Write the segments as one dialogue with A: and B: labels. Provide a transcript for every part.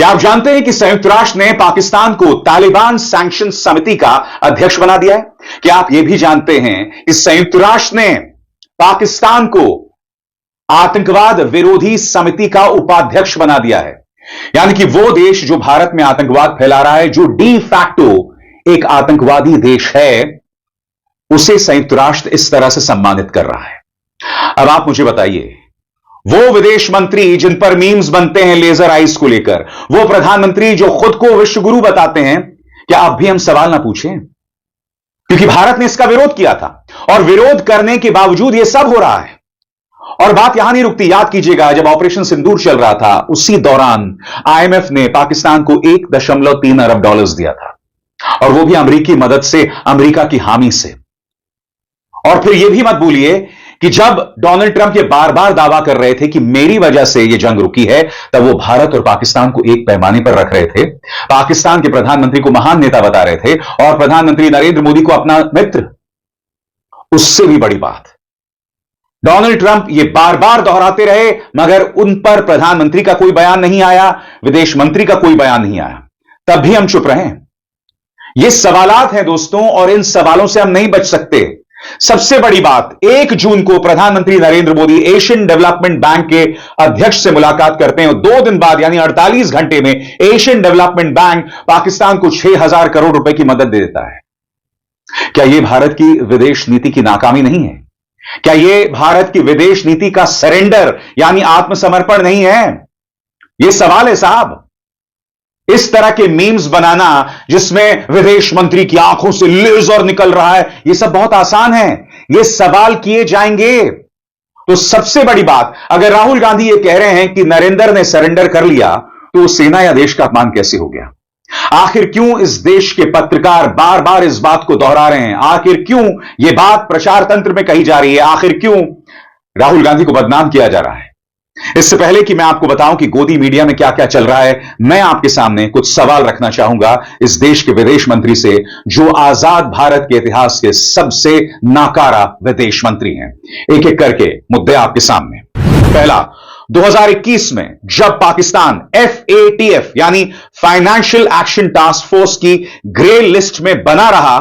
A: क्या आप जानते हैं कि संयुक्त राष्ट्र ने पाकिस्तान को तालिबान सैंक्शन समिति का अध्यक्ष बना दिया है? क्या आप यह भी जानते हैं कि संयुक्त राष्ट्र ने पाकिस्तान को आतंकवाद विरोधी समिति का उपाध्यक्ष बना दिया है? यानी कि वो देश जो भारत में आतंकवाद फैला रहा है, जो डी फैक्टो एक आतंकवादी देश है, उसे संयुक्त राष्ट्र इस तरह से सम्मानित कर रहा है। अब आप मुझे बताइए, वो विदेश मंत्री जिन पर मीम्स बनते हैं लेजर आइज को लेकर, वो प्रधानमंत्री जो खुद को विश्वगुरु बताते हैं, क्या अब भी हम सवाल ना पूछें? क्योंकि भारत ने इसका विरोध किया था और विरोध करने के बावजूद यह सब हो रहा है। और बात यहां नहीं रुकती। याद कीजिएगा, जब ऑपरेशन सिंदूर चल रहा था, उसी दौरान आईएमएफ ने पाकिस्तान को $1.3 अरब दिया था, और वो भी अमेरिकी मदद से, अमेरिका की हामी से। और फिर यह भी मत भूलिए कि जब डोनाल्ड ट्रंप ये बार बार दावा कर रहे थे कि मेरी वजह से यह जंग रुकी है, तब वो भारत और पाकिस्तान को एक पैमाने पर रख रहे थे, पाकिस्तान के प्रधानमंत्री को महान नेता बता रहे थे और प्रधानमंत्री नरेंद्र मोदी को अपना मित्र। उससे भी बड़ी बात, डोनाल्ड ट्रंप ये बार बार दोहराते रहे, मगर उन पर प्रधानमंत्री का कोई बयान नहीं आया, विदेश मंत्री का कोई बयान नहीं आया, तब भी हम चुप रहे। ये सवालात हैं दोस्तों, और इन सवालों से हम नहीं बच सकते। सबसे बड़ी बात, 1 जून को प्रधानमंत्री Narendra Modi Asian development bank के अध्यक्ष से मुलाकात करते हैं, और 2 दिन बाद यानी 48 घंटे में एशियन डेवलपमेंट बैंक पाकिस्तान को 6,000 करोड़ रुपए की मदद दे देता है। क्या यह भारत की विदेश नीति की नाकामी नहीं है? क्या यह भारत की विदेश नीति का सरेंडर यानी आत्मसमर्पण नहीं है? यह सवाल है साहब। इस तरह के मीम्स बनाना जिसमें विदेश मंत्री की आंखों से लेजर निकल रहा है, यह सब बहुत आसान है। यह सवाल किए जाएंगे। तो सबसे बड़ी बात, अगर राहुल गांधी यह कह रहे हैं कि नरेंद्र ने सरेंडर कर लिया, तो सेना या देश का अपमान कैसे हो गया? आखिर क्यों इस देश के पत्रकार बार बार इस बात को दोहरा रहे हैं? आखिर क्यों यह बात प्रचार तंत्र में कही जा रही है? आखिर क्यों राहुल गांधी को बदनाम किया जा रहा है? इससे पहले कि मैं आपको बताऊं कि गोदी मीडिया में क्या क्या चल रहा है, मैं आपके सामने कुछ सवाल रखना चाहूंगा इस देश के विदेश मंत्री से, जो आजाद भारत के इतिहास के सबसे नाकारा विदेश मंत्री हैं। एक एक करके मुद्दे आपके सामने। पहला, 2021 में जब पाकिस्तान FATF यानी फाइनेंशियल एक्शन टास्क फोर्स की ग्रे लिस्ट में बना रहा,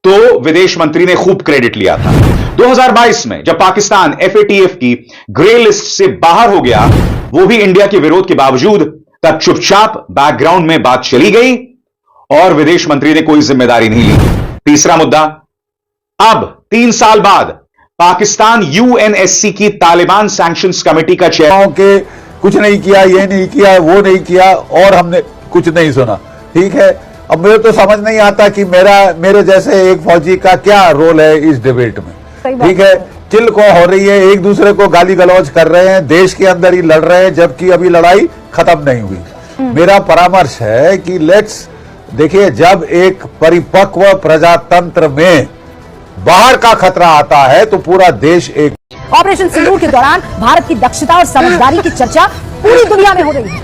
A: तो विदेश मंत्री ने खूब क्रेडिट लिया था। 2022 में जब पाकिस्तान FATF की ग्रे लिस्ट से बाहर हो गया, वो भी इंडिया के विरोध के बावजूद, तब चुपचाप बैकग्राउंड में बात चली गई और विदेश मंत्री ने कोई जिम्मेदारी नहीं ली। तीसरा मुद्दा, अब 3 साल बाद पाकिस्तान UNSC की तालिबान सैंक्शंस कमेटी का चेयरमैन
B: के कुछ नहीं किया, ये नहीं किया, वो नहीं किया, और हमने कुछ नहीं सुना। ठीक है, अब मुझे तो समझ नहीं आता कि मेरे जैसे एक फौजी का क्या रोल है इस डिबेट में। ठीक है, चिल को हो रही है, एक दूसरे को गाली गलौज कर रहे हैं, देश के अंदर ही लड़ रहे हैं, जबकि अभी लड़ाई खत्म नहीं हुई। मेरा परामर्श है कि देखिए, जब एक परिपक्व प्रजातंत्र में बाहर का खतरा आता है तो पूरा देश एक।
C: ऑपरेशन सिंदूर के दौरान भारत की दक्षता और समझदारी की चर्चा पूरी दुनिया में हो रही है,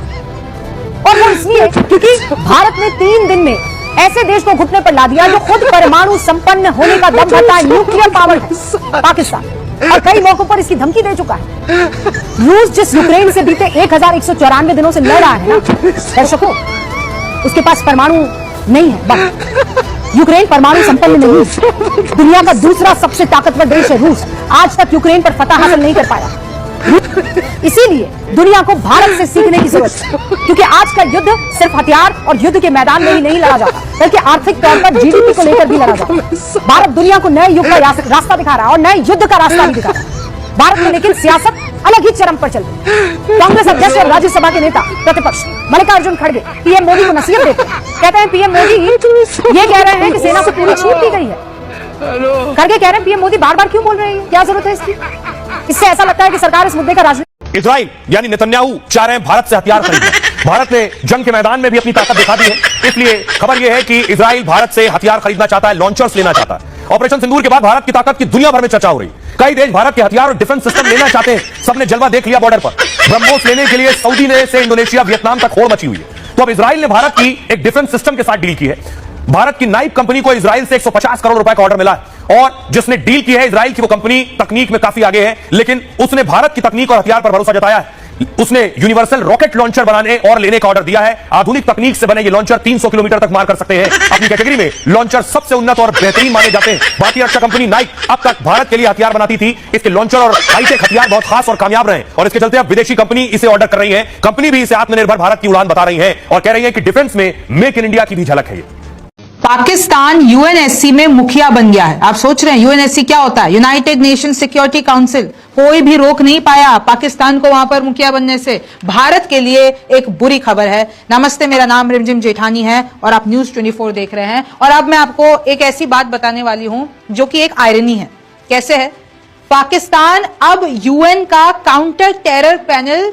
C: और वो इसलिए क्योंकि भारत ने 3 दिन में ऐसे देश को घुटने पर ला दिया जो खुद परमाणु संपन्न होने का दम भरता है, न्यूक्लियर पावर है पाकिस्तान, और कई मौकों पर इसकी धमकी दे चुका है। रूस जिस यूक्रेन से बीते 1194 दिनों से लड़ रहा है ना दर्शकों, उसके पास परमाणु नहीं है, बट यूक्रेन परमाणु संपन्न नहीं है। दुनिया का दूसरा सबसे ताकतवर देश है रूस, आज तक यूक्रेन पर फतह हासिल नहीं कर पाया। इसीलिए दुनिया को भारत से सीखने की जरूरत है, क्योंकि आज का युद्ध सिर्फ हथियार और युद्ध के मैदान में ही नहीं लड़ा जाता, बल्कि आर्थिक तौर पर GDP को लेकर भी लड़ा जाता है। भारत दुनिया को नए युग का रास्ता दिखा रहा है और नए युद्ध का रास्ता भी दिखा रहा है। भारत में लेकिन सियासत अलग ही चरम पर चल रही है। कांग्रेस अध्यक्ष और राज्यसभा के नेता प्रतिपक्ष मल्लिकार्जुन खड़गे PM मोदी को नसीहत देते हैं। कहते हैं PM मोदी ये कह रहे हैं कि सेना को पूरी छूट दी गई है। खड़गे कह रहे हैं PM मोदी बार बार क्यों बोल रहे हैं, क्या जरूरत है इसकी? इससे ऐसा लगता है कि सरकार इस मुद्दे का राजनीति।
D: इजराइल यानी नेतन्याहू चाह रहे हैं भारत से हथियार खरीदना। भारत ने जंग के मैदान में भी अपनी ताकत दिखा दी है, इसलिए खबर यह है कि इजराइल भारत से हथियार खरीदना चाहता है, लॉन्चर्स लेना चाहता है। ऑपरेशन सिंदूर के बाद भारत की ताकत की दुनिया भर में चर्चा हो रही है। कई देश भारत के हथियार और डिफेंस सिस्टम लेना चाहते हैं। सबने जलवा देख लिया बॉर्डर पर। ब्रह्मोस लेने के लिए सऊदी ने से इंडोनेशिया, वियतनाम तक होड़ मची हुई है। तो अब इजराइल ने भारत की एक डिफेंस सिस्टम के साथ डील की है। भारत की नाइक कंपनी को इजराइल से 150 करोड़ रुपए का ऑर्डर मिला है और जिसने डील की है इजराइल की वो कंपनी तकनीक में काफी आगे है, लेकिन उसने भारत की तकनीक और हथियार पर भरोसा जताया है। उसने यूनिवर्सल रॉकेट लॉन्चर बनाने और लेने का ऑर्डर दिया है। आधुनिक तकनीक से बने ये लॉन्चर 300 किलोमीटर तक मार कर सकते हैं। अपनी कैटेगरी में लॉन्चर सबसे उन्नत और बेहतरीन माने जाते हैं। भारतीय रक्षा कंपनी नाइक अब तक भारत के लिए हथियार बनाती थी। इसके लॉन्चर और हाईटेक हथियार बहुत खास और कामयाब रहे और इसके चलते अब विदेशी कंपनी इसे ऑर्डर कर रही है। कंपनी भी इसे आत्मनिर्भर भारत की उड़ान बता रही है और कह रही है कि डिफेंस में मेक इन इंडिया की भी झलक है।
E: पाकिस्तान यूएनएससी में मुखिया बन गया है। आप सोच रहे हैं यूएनएससी क्या होता है? United nation security council. कोई भी रोक नहीं पाया पाकिस्तान को वहां पर मुखिया बनने से। भारत के लिए एक बुरी खबर है। नमस्ते, मेरा नाम रिमझिम जेठानी है और आप न्यूज 24 देख रहे हैं। और अब मैं आपको एक ऐसी बात बताने वाली हूं जो कि एक आयरनी है। कैसे है? पाकिस्तान अब यूएन का counter terror panel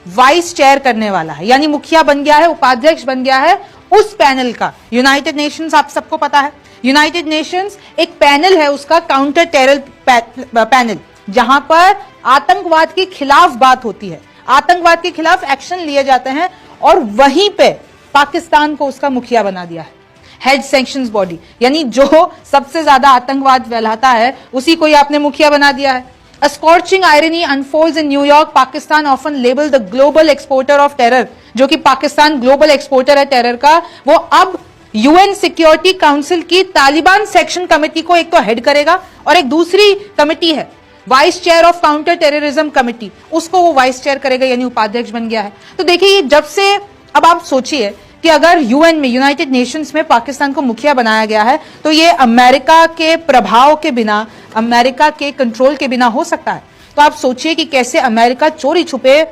E: vice chair करने वाला है, यानी मुखिया बन गया है, उपाध्यक्ष बन गया है उस पैनल का। यूनाइटेड नेशंस आप सबको पता है, यूनाइटेड नेशंस एक पैनल है उसका, काउंटर टेरर पैनल, जहां पर आतंकवाद के खिलाफ बात होती है, आतंकवाद के खिलाफ एक्शन लिए जाते हैं और वहीं पे पाकिस्तान को उसका मुखिया बना दिया है। हेड सैंक्शंस बॉडी, यानी जो सबसे ज्यादा आतंकवाद फैलाता है उसी को ही आपने मुखिया बना दिया है। A scorching irony unfolds in New York. Pakistan often labeled the global exporter of terror, जो कि पाकिस्तान ग्लोबल एक्सपोर्टर है टेरर का, वो अब यूएन सिक्योरिटी काउंसिल की तालिबान सेक्शन कमेटी को एक तो हेड करेगा और एक दूसरी कमेटी है vice chair of counter terrorism committee, उसको वो वाइस चेयर करेगा, यानी उपाध्यक्ष बन गया है। तो देखिए, जब से अब आप सोचिए कि अगर यूएन में, यूनाइटेड नेशंस में पाकिस्तान को मुखिया बनाया गया है तो ये अमेरिका के प्रभाव के बिना, अमेरिका के कंट्रोल के बिना हो सकता है। तो आप सोचिए कि कैसे अमेरिका चोरी छुपे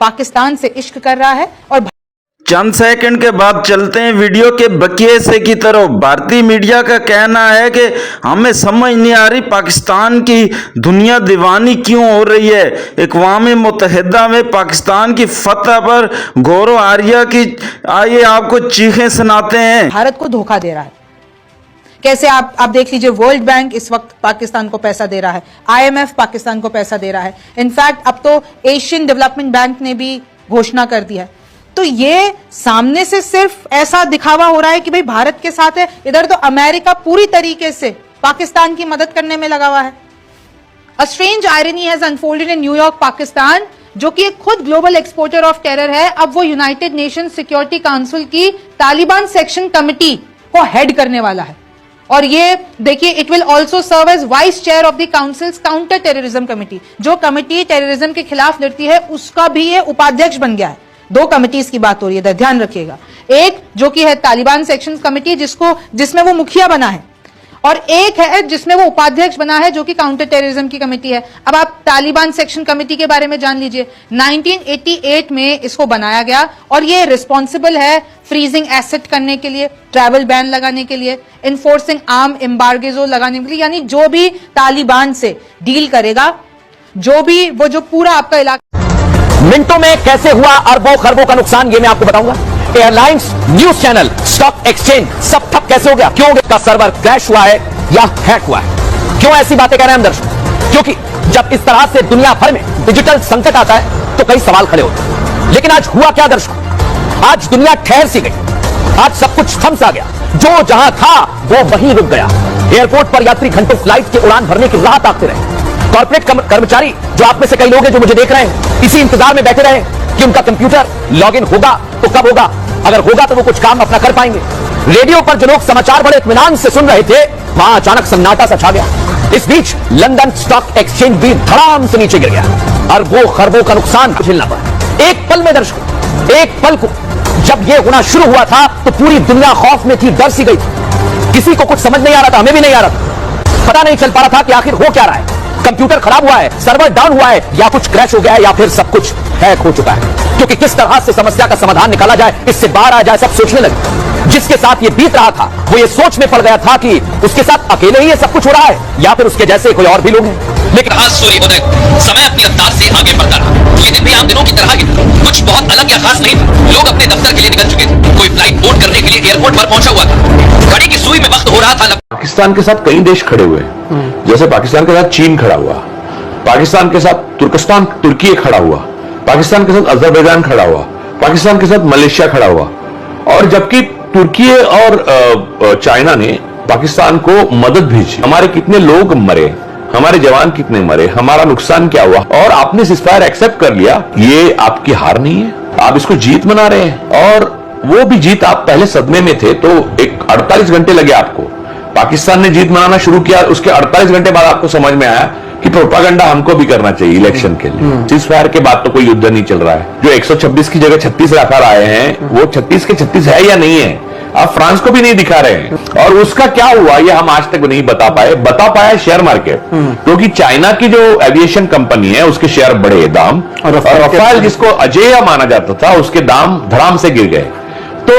E: पाकिस्तान से इश्क कर रहा है। और
F: चंद सेकंड के बाद चलते हैं वीडियो के बकिए से की तरफ। भारतीय मीडिया का कहना है कि हमें समझ नहीं आ रही पाकिस्तान की दुनिया दीवानी क्यों हो रही है। अक़वाम मुत्तहिदा में पाकिस्तान की फतह पर गौरव आर्या की, आइए आपको चीखें सुनाते हैं।
E: भारत को धोखा दे रहा है। कैसे? आप देख लीजिए, वर्ल्ड बैंक इस वक्त पाकिस्तान को पैसा दे रहा है, IMF पाकिस्तान को पैसा दे रहा है, इनफैक्ट अब तो एशियन डेवलपमेंट बैंक ने भी घोषणा कर दी है। तो ये सामने से सिर्फ ऐसा दिखावा हो रहा है कि भाई भारत के साथ है, इधर तो अमेरिका पूरी तरीके से पाकिस्तान की मदद करने में लगा हुआ है। A strange irony has unfolded in New York, Pakistan, जो कि एक खुद ग्लोबल एक्सपोर्टर ऑफ टेरर है, अब वो यूनाइटेड नेशन सिक्योरिटी काउंसिल की तालिबान सेक्शन कमेटी को हेड करने वाला है। और ये देखिए, it will also serve as vice chair of the council's counter terrorism committee, जो कमेटी टेररिज्म के खिलाफ लड़ती है उसका भी ये उपाध्यक्ष बन गया है। दो कमिटीज की बात हो रही है, ध्यान रखिएगा। एक जो कि है तालिबान सेक्शन कमेटी, जिसमें वो मुखिया बना है, और एक है जिसमें वो उपाध्यक्ष बना है, जो कि काउंटर टेररिज्म की कमेटी है। अब आप तालिबान सेक्शन कमेटी के बारे में जान लीजिए। 1988 में इसको बनाया गया और ये रिस्पॉन्सिबल है फ्रीजिंग एसेट करने के लिए, ट्रैवल बैन लगाने के लिए, इन्फोर्सिंग आर्म एम्बार्गो लगाने के लिए, यानी जो भी तालिबान से डील करेगा, जो भी वो जो पूरा आपका इलाका।
G: मिनटों में कैसे हुआ अरबों खरबों का नुकसान, ये मैं आपको बताऊंगा। Airlines, news channel, stock exchange सब ठप कैसे हो गया? क्यों? इसका सर्वर क्रैश हुआ है या हैक हुआ है। क्यों ऐसी बातें कह रहे हैं हम दर्शक? क्योंकि जब इस तरह से दुनिया भर में डिजिटल संकट आता है तो कई सवाल खड़े होते हैं। लेकिन आज हुआ क्या दर्शक? आज दुनिया ठहर सी गई, आज सब कुछ थम सा गया। जो जहां था वो वहीं रुक गया। एयरपोर्ट पर यात्री घंटों फ्लाइट की उड़ान भरने की राह ताकते रहे। कॉर्पोरेट कर्मचारी, जो आप में से कई लोग हैं जो मुझे देख रहे हैं, इसी इंतजार में बैठे रहे कि उनका कंप्यूटर लॉगिन होगा तो कब होगा, अगर होगा तो वो कुछ काम अपना कर पाएंगे। रेडियो पर जो लोग समाचार बड़े इत्मीनान से सुन रहे थे, वहां अचानक सन्नाटा सा छा गया। इस बीच लंदन स्टॉक एक्सचेंज भी धड़ाम से नीचे गिर गया। अरबों खरबों का नुकसान झेलना पड़ा। एक पल में दर्शकों, एक पल को जब यह होना शुरू हुआ था तो पूरी दुनिया खौफ में थी, डर सी गई थी। किसी को कुछ समझ नहीं आ रहा था, हमें भी नहीं आ रहा था। पता नहीं चल पा रहा था कि आखिर हो क्या रहा है। कंप्यूटर खराब हुआ है, सर्वर डाउन हुआ है, या कुछ क्रैश हो गया है, या फिर सब कुछ हैक हो चुका है। क्योंकि किस तरह से समस्या का समाधान निकाला जाए, इससे बाहर आ जाए, सब सोचने लगे। जिसके साथ ये बीत रहा था वो ये सोच में पड़ गया था कि उसके साथ अकेले ही ये सब कुछ हो रहा है या फिर उसके जैसे कोई और भी लोग हैं।
H: लेकिन आज सूर्योदय समय अपनी रफ्तार से आगे बढ़ता रहा। ये दिन भी आम दिनों की तरह ही कुछ बहुत अलग या खास नहीं था। लोग अपने दफ्तर के लिए निकल चुके थे, कोई फ्लाइट बोर्ड करने के लिए एयरपोर्ट पर पहुंचा हुआ था। घड़ी की सुई में वक्त हो रहा था।
I: पाकिस्तान के साथ कई देश खड़े हुए, जैसे पाकिस्तान के साथ चीन खड़ा हुआ, पाकिस्तान के साथ तुर्किस्तान तुर्की खड़ा हुआ, पाकिस्तान के साथ अजरबैजान खड़ा हुआ, पाकिस्तान के साथ मलेशिया खड़ा हुआ, और जबकि तुर्की और चाइना ने पाकिस्तान को मदद भेजी। हमारे कितने लोग मरे, हमारे जवान कितने मरे, हमारा नुकसान क्या हुआ, और आपने सिजफायर एक्सेप्ट कर लिया। ये आपकी हार नहीं है, आप इसको जीत मना रहे हैं। और वो भी जीत, आप पहले सदमे में थे तो एक 48 घंटे लगे आपको। पाकिस्तान ने जीत मनाना शुरू किया, उसके 48 घंटे बाद आपको समझ में आया कि प्रोपागेंडा हमको भी करना चाहिए इलेक्शन के लिए। सीजफायर के बाद तो कोई युद्ध नहीं चल रहा है। जो 126 की जगह 36 राफेल आए हैं, वो 36 के 36 है या नहीं है, आप फ्रांस को भी नहीं दिखा रहे हैं। और उसका क्या हुआ ये हम आज तक नहीं बता पाया शेयर मार्केट, क्योंकि चाइना की जो एविएशन कंपनी है उसके शेयर बढ़े दाम, और रफाल जिसको अजेय माना जाता था उसके दाम धड़ाम से गिर गए। तो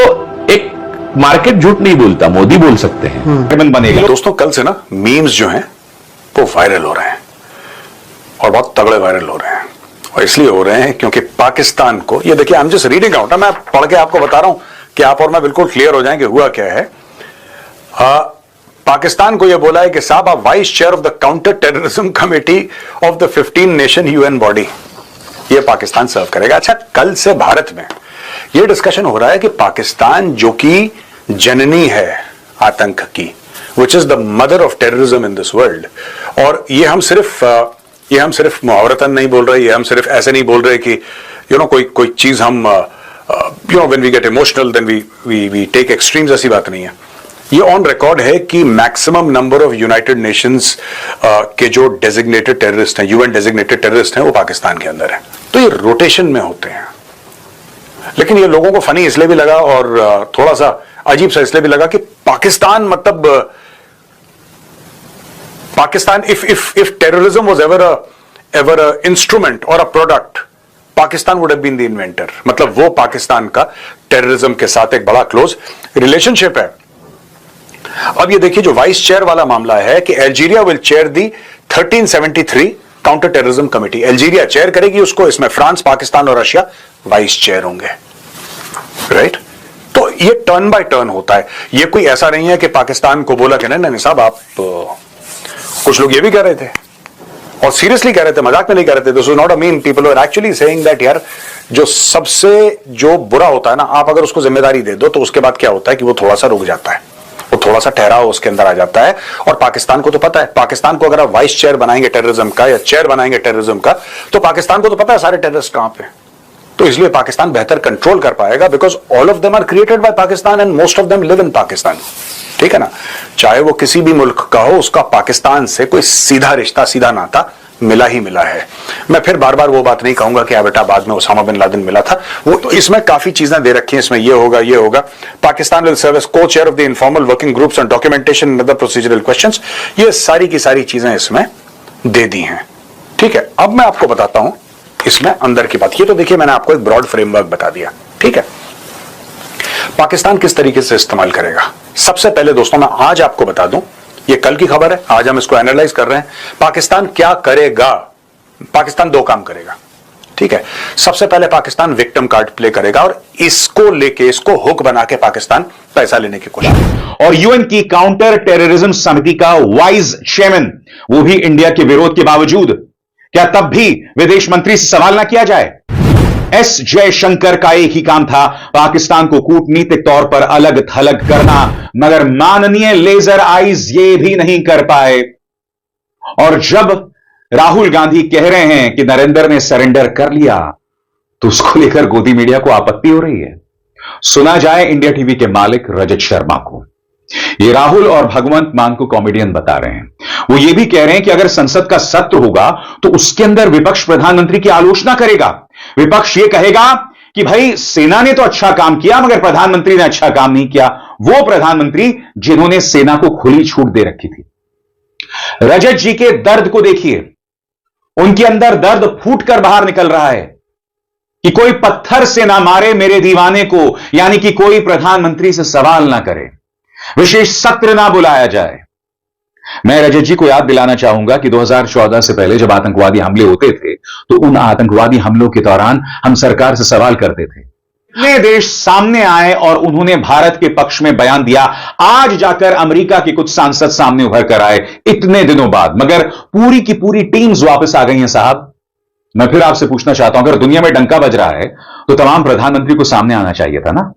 I: एक मार्केट झूठ नहीं बोलता, मोदी बोल सकते हैं।
A: बनेगा।
J: दोस्तों, कल से ना मीम्स जो हैं वो वायरल हो रहे हैं, और बहुत तगड़े वायरल हो रहे हैं। और इसलिए हो रहे हैं क्योंकि पाकिस्तान को, ये देखिए, I am just reading out, मैं पढ़ के आपको बता रहा हूं कि आप और मैं बिल्कुल क्लियर हो जाएं कि हुआ क्या है। पाकिस्तान को यह बोला है कि साहब आप vice chair of the counter terrorism committee of the 15 nation UN body, ये पाकिस्तान सर्व करेगा। अच्छा, कल से भारत में यह डिस्कशन हो रहा है कि पाकिस्तान जो कि जननी है आतंक की, which is the mother of terrorism in this world, और ये हम सिर्फ मुहावरतन नहीं बोल रहे, ये हम सिर्फ ऐसे नहीं बोल रहे कि कोई चीज हम when we get emotional then we take extremes, ऐसी बात नहीं है। ये ऑन रिकॉर्ड है कि maximum number of United Nations के जो डेजिग्नेटेड टेररिस्ट हैं, यूएन डेजिग्नेटेड टेररिस्ट हैं, वो पाकिस्तान के अंदर है। तो ये रोटेशन में होते हैं। लेकिन ये लोगों को फनी इसलिए भी लगा और थोड़ा सा अजीब सा इसलिए भी लगा कि पाकिस्तान, मतलब Pakistan, if terrorism was ever a instrument or a product, Pakistan would have been the inventor. मतलब वो पाकिस्तान का टेररिज्म के साथ एक बड़ा क्लोज रिलेशनशिप है। अब ये देखिए, जो वाइस चेयर वाला मामला है कि Algeria will chair the 1373 counter terrorism committee, Algeria chair करेगी उसको, इसमें फ्रांस, पाकिस्तान और रशिया वाइस चेयर होंगे, राइट। तो ये टर्न बाय टर्न होता है, ये कोई ऐसा नहीं है कि पाकिस्तान को बोला कि नहीं साहब आप, कुछ लोग ये भी कह रहे थे और सीरियसली कह रहे थे, मजाक में नहीं कह रहे थे। This is not a mean, people are actually saying that यार, जो सबसे जो बुरा होता है ना, आप अगर उसको जिम्मेदारी दे दो तो उसके बाद क्या होता है कि वो थोड़ा सा रुक जाता है, वो थोड़ा सा ठहराव उसके अंदर आ जाता है। और पाकिस्तान को तो पता है, पाकिस्तान को अगर आप वाइस चेयर बनाएंगे टेररिज्म का या चेयर बनाएंगे टेररिज्म का, तो पाकिस्तान को तो पता है सारे टेररिस्ट कहां पे। तो इसलिए पाकिस्तान बेहतर कंट्रोल कर पाएगा, because all of them are created by Pakistan and most of them live in Pakistan. ठीक है ना, चाहे वो किसी भी मुल्क का हो, उसका पाकिस्तान से कोई सीधा रिश्ता, सीधा नाता मिला ही मिला है। मैं फिर बार बार वो बात नहीं कहूंगा कि एबटाबाद में उसामा बिन लादेन मिला था, वो तो इसमें काफी चीजें दे रखी हैं, इसमें ये होगा ये होगा। Pakistan will serve as co chair of the informal working groups on documentation and other procedural questions, ये सारी की सारी चीजें इसमें दे दी हैं। ठीक है, अब मैं आपको बताता हूं इसमें अंदर की बात। ये तो देखिए, मैंने आपको एक ब्रॉड फ्रेमवर्क बता दिया। ठीक है, पाकिस्तान किस तरीके से इस्तेमाल करेगा। सबसे पहले दोस्तों मैं आज आपको बता दूं, ये कल की खबर है, आज हम इसको एनालाइज कर रहे हैं। पाकिस्तान क्या करेगा, पाकिस्तान दो काम करेगा। ठीक है, सबसे पहले पाकिस्तान विक्टिम कार्ड प्ले करेगा और इसको लेके, इसको हुक बना के पाकिस्तान पैसा लेने की कोशिश।
A: और यूएन की काउंटर टेररिज्म समिति का वाइस चेयरमैन, वो भी इंडिया के विरोध के बावजूद, क्या तब भी विदेश मंत्री से सवाल ना किया जाए। एस जयशंकर का एक ही काम था, पाकिस्तान को कूटनीतिक तौर पर अलग थलग करना, मगर माननीय लेजर आइज ये भी नहीं कर पाए। और जब राहुल गांधी कह रहे हैं कि नरेंद्र ने सरेंडर कर लिया, तो उसको लेकर गोदी मीडिया को आपत्ति हो रही है। सुना जाए इंडिया टीवी के मालिक रजत शर्मा को। ये राहुल और भगवंत मान को कॉमेडियन बता रहे हैं। वो ये भी कह रहे हैं कि अगर संसद का सत्र होगा तो उसके अंदर विपक्ष प्रधानमंत्री की आलोचना करेगा। विपक्ष ये कहेगा कि भाई सेना ने तो अच्छा काम किया मगर प्रधानमंत्री ने अच्छा काम नहीं किया, वो प्रधानमंत्री जिन्होंने सेना को खुली छूट दे रखी थी। रजत जी के दर्द को देखिए, उनके अंदर दर्द फूट कर बाहर निकल रहा है कि कोई पत्थर से ना मारे मेरे दीवाने को, यानी कि कोई प्रधानमंत्री से सवाल ना करे, विशेष सत्र ना बुलाया जाए। मैं रजत जी को याद दिलाना चाहूंगा कि 2014 से पहले जब आतंकवादी हमले होते थे तो उन आतंकवादी हमलों के दौरान हम सरकार से सवाल करते थे। नए देश सामने आए और उन्होंने भारत के पक्ष में बयान दिया। आज जाकर अमेरिका के कुछ सांसद सामने उभर कर आए इतने दिनों बाद, मगर पूरी की पूरी टीम्स वापस आ गई हैं। साहब, मैं फिर आपसे पूछना चाहता हूं, अगर दुनिया में डंका बज रहा है तो तमाम प्रधानमंत्री को सामने आना चाहिए था ना।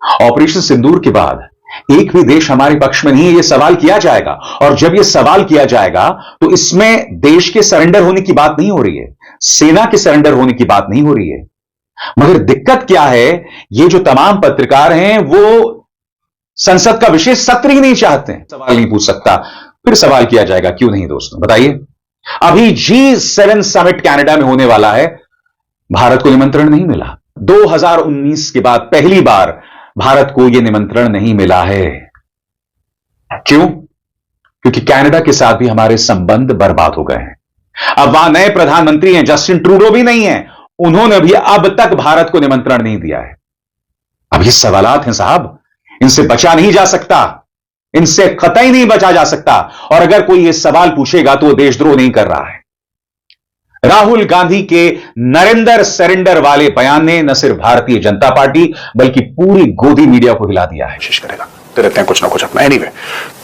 A: ऑपरेशन सिंदूर के बाद एक भी देश हमारे पक्ष में नहीं है, यह सवाल किया जाएगा। और जब यह सवाल किया जाएगा तो इसमें देश के सरेंडर होने की बात नहीं हो रही है, सेना के सरेंडर होने की बात नहीं हो रही है। मगर दिक्कत क्या है, ये जो तमाम पत्रकार हैं वो संसद का विशेष सत्र ही नहीं चाहते हैं, सवाल नहीं पूछ सकता। फिर सवाल किया जाएगा, क्यों नहीं दोस्तों बताइए। अभी G7 समिट कनाडा में होने वाला है, भारत को निमंत्रण नहीं मिला। 2019 के बाद पहली बार भारत को यह निमंत्रण नहीं मिला है। क्यों? क्योंकि कनाडा के साथ भी हमारे संबंध बर्बाद हो गए हैं। अब वहां नए प्रधानमंत्री हैं, जस्टिन ट्रूडो भी नहीं है, उन्होंने भी अब तक भारत को निमंत्रण नहीं दिया है। अब ये सवालात हैं साहब, इनसे बचा नहीं जा सकता, इनसे कतई नहीं बचा जा सकता। और अगर कोई ये सवाल पूछेगा तो वो देशद्रोह नहीं कर रहा है। राहुल गांधी के नरेंद्र सरेंडर वाले बयान ने न सिर्फ भारतीय जनता पार्टी बल्कि पूरी गोदी मीडिया को हिला दिया है।
J: कोशिश करेगा तो रहते हैं कुछ ना कुछ अपना। एनीवे,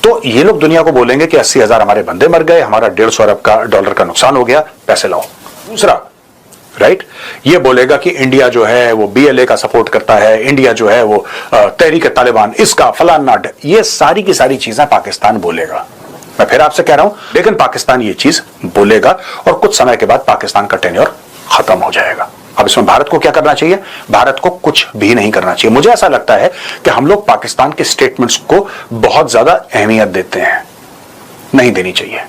J: तो ये लोग दुनिया को बोलेंगे कि 80,000 हमारे बंदे मर गए, हमारा 150 अरब का डॉलर का नुकसान हो गया, पैसे लाओ। दूसरा, राइट, ये बोलेगा कि इंडिया जो है वो BLA का सपोर्ट करता है, इंडिया जो है वो तहरीक तालिबान इसका फलाना, ये सारी की सारी चीजें पाकिस्तान बोलेगा। मैं फिर आपसे कह रहा हूं, लेकिन पाकिस्तान ये चीज बोलेगा और कुछ समय के बाद पाकिस्तान का टेन्योर खत्म हो जाएगा। अब इसमें भारत को क्या करना चाहिए? भारत को कुछ भी नहीं करना चाहिए। मुझे ऐसा लगता है कि हम लोग पाकिस्तान के स्टेटमेंट्स को बहुत ज्यादा अहमियत देते हैं, नहीं देनी चाहिए।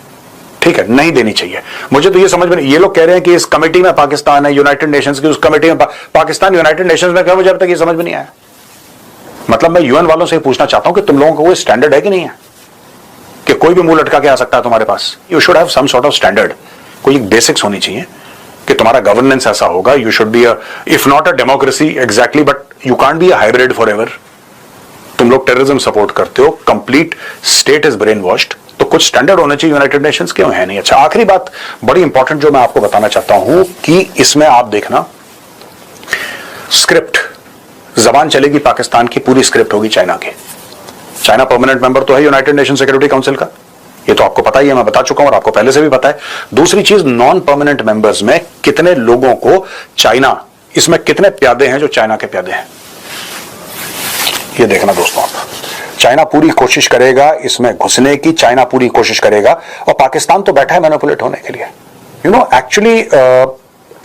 J: ठीक है, नहीं देनी चाहिए। मुझे तो ये समझ में नहीं, ये लोग कह रहे हैं कि इस कमेटी में पाकिस्तान है, यूनाइटेड नेशंस की उस कमेटी में पाकिस्तान यूनाइटेड नेशंस में क्या, मुझे अब तक ये समझ में नहीं आया। मतलब मैं UN वालों से पूछना चाहता हूं कि तुम लोगों को कोई स्टैंडर्ड है कि नहीं है कि कोई भी मुंह लटका के आ सकता है तुम्हारे पास? You should have some sort of standard, कोई बेसिक्स होनी चाहिए कि तुम्हारा गवर्नेंस ऐसा होगा। You should be if not a democracy exactly, but you can't be a hybrid forever. तुम लोग टेररिज्म सपोर्ट करते हो, complete state is brainwashed, तो कुछ स्टैंडर्ड होने चाहिए। यूनाइटेड नेशंस क्यों है नहीं? अच्छा, आखिरी बात बड़ी इंपॉर्टेंट जो मैं आपको बताना चाहता हूं कि इसमें आप देखना, स्क्रिप्ट जबान चलेगी पाकिस्तान की, पूरी स्क्रिप्ट होगी चाइना की। चाइना परमानेंट मेंबर तो है यूनाइटेड नेशन सिक्योरिटी काउंसिल का, ये तो आपको पता ही है, मैं बता चुका हूं और आपको पहले से भी पता है। दूसरी चीज, नॉन परमानेंट मेंबर्स में कितने लोगों को चाइना, इसमें कितने प्यादे हैं जो चाइना के प्यादे हैं, ये देखना दोस्तों आप। चाइना पूरी कोशिश करेगा इसमें घुसने की, चाइना पूरी कोशिश करेगा, और पाकिस्तान तो बैठा है मैनिपुलेट होने के लिए। You know, actually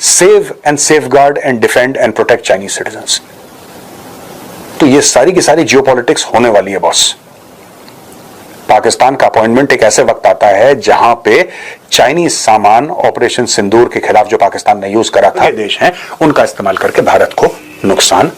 J: save and safeguard and defend and protect Chinese citizens. तो ये सारी की सारी जियोपॉलिटिक्स होने वाली है बॉस। पाकिस्तान का अपॉइंटमेंट एक ऐसे वक्त आता है जहां पे चाइनीज सामान ऑपरेशन सिंदूर के खिलाफ जो पाकिस्तान ने यूज करा था, देश हैं उनका इस्तेमाल करके भारत को नुकसान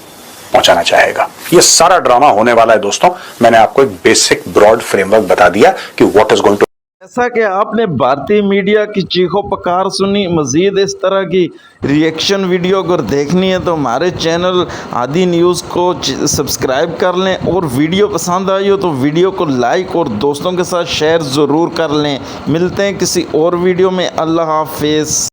J: पहुंचाना चाहेगा। ये सारा ड्रामा होने वाला है दोस्तों। मैंने आपको एक बेसिक ब्रॉड फ्रेमवर्क बता दिया कि व्हाट इज गोइंग टू।
F: जैसा कि आपने भारतीय मीडिया की चीखों पुकार सुनी, मजीद इस तरह की रिएक्शन वीडियो अगर देखनी है तो हमारे चैनल आदि न्यूज़ को सब्सक्राइब कर लें, और वीडियो पसंद आई हो तो वीडियो को लाइक और दोस्तों के साथ शेयर ज़रूर कर लें। मिलते हैं किसी और वीडियो में। अल्लाह हाफिज़।